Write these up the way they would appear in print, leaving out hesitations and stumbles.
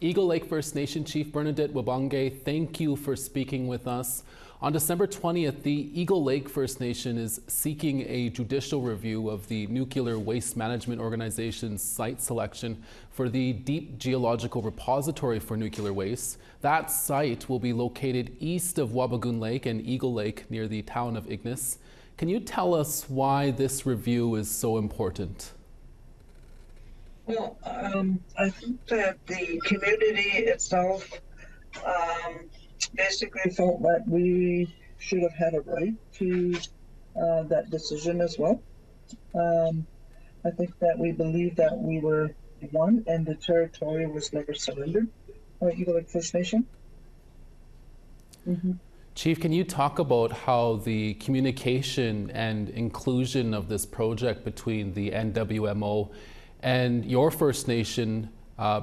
Eagle Lake First Nation Chief Bernadette Wabange, thank you for speaking with us. On December 20th, the Eagle Lake First Nation is seeking a judicial review of the Nuclear Waste Management Organization's site selection for the Deep Geological Repository for Nuclear Waste. That site will be located east of Wabigoon Lake and Eagle Lake near the town of Ignace. Can you tell us why this review is so important? Well, I think that the community itself basically felt that we should have had a right to that decision as well. I think that we believe that we were won and the territory was never surrendered by Eagle Lake First Nation. Chief, can you talk about how the communication and inclusion of this project between the NWMO and your First Nation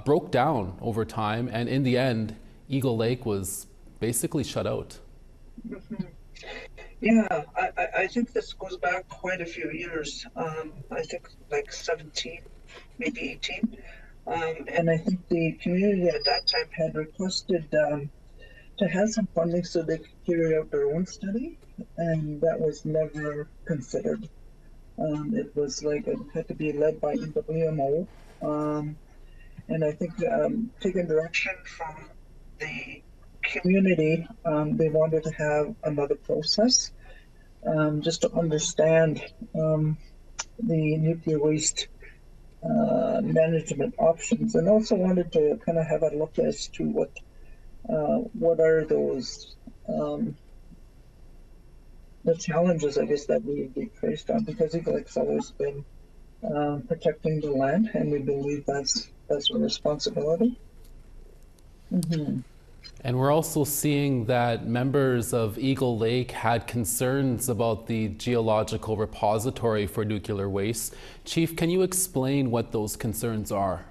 broke down over time, and in the end, Eagle Lake was basically shut out? Yeah, I think this goes back quite a few years. I think like 17, maybe 18. And I think the community at that time had requested to have some funding so they could carry out their own study, and that was never considered. It was like it had to be led by NWMO. And I think taking direction from the community, they wanted to have another process just to understand the nuclear waste management options, and also wanted to kind of have a look as to what are those the challenges, I guess, that we would be faced on, because Eagle Lake's always been protecting the land, and we believe that's a responsibility. And we're also seeing that members of Eagle Lake had concerns about the geological repository for nuclear waste. Chief, can you explain what those concerns are?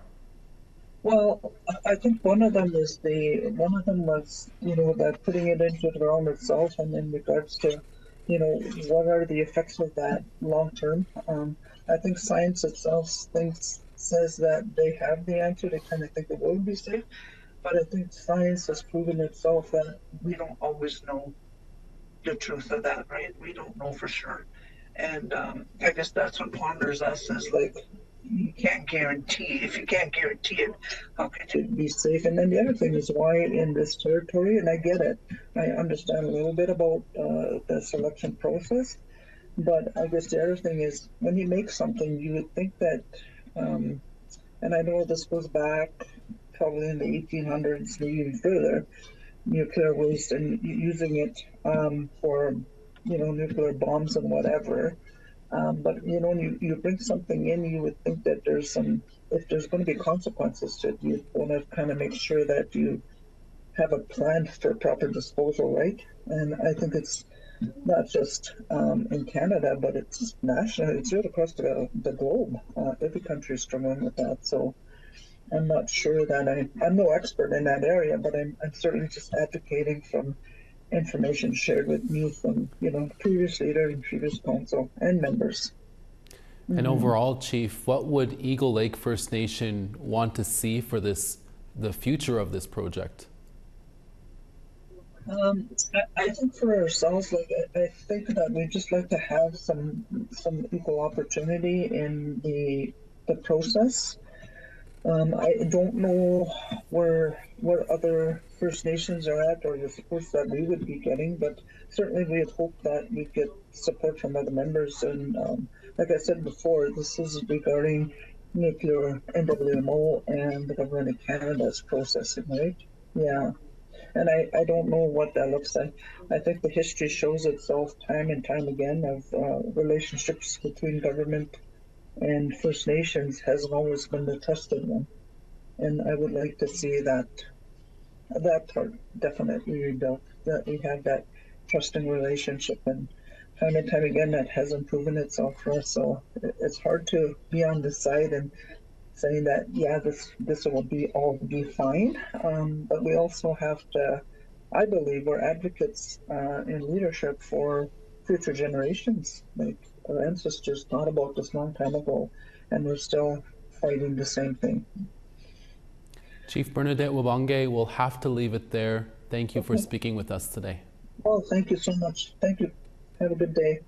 Well, I think one of them was, that putting it into the ground itself, and in regards to, what are the effects of that long term. I think science itself says that they have the answer. They kind of think it will be safe, but I think science has proven itself that we don't always know the truth of that, right? We don't know for sure, and I guess that's what ponders us, is like, you can't guarantee. If you can't guarantee it, how can it be safe? And then the other thing is, why in this territory? And I get it. I understand a little bit about the selection process, but I guess the other thing is, when you make something, you would think that, and I know this goes back probably in the 1800s, maybe even further, nuclear waste and using it for, nuclear bombs and whatever. But when you bring something in, you would think that if there's going to be consequences to it, you want to kind of make sure that you have a plan for proper disposal, right? And I think it's not just in Canada, but it's national. It's right across the globe. Every country is struggling with that. So I'm not sure that I'm no expert in that area, but I'm certainly just advocating from information shared with me from previous leader and previous council and members. And overall, Chief, what would Eagle Lake First Nation want to see for the future of this project? I think for ourselves, I think that we just like to have some equal opportunity in the process. I don't know where other First Nations are at, or the support that we would be getting, but certainly we had hoped that we'd get support from other members. And like I said before, this is regarding nuclear NWMO and the government of Canada's processing, right? Yeah. And I don't know what that looks like. I think the history shows itself time and time again of relationships between government and First Nations hasn't always been the trusted one. And I would like to see that part definitely rebuilt, that we have that trusting relationship, and time again that hasn't proven itself for us. So it's hard to be on the side and saying that, yeah, this will all be fine. But we also have to, I believe, we're advocates in leadership for future generations. Like, our ancestors thought about this long time ago, and we're still fighting the same thing. Chief Bernadette Wabange, we'll have to leave it there. Thank you for speaking with us today. Well, thank you so much. Thank you. Have a good day.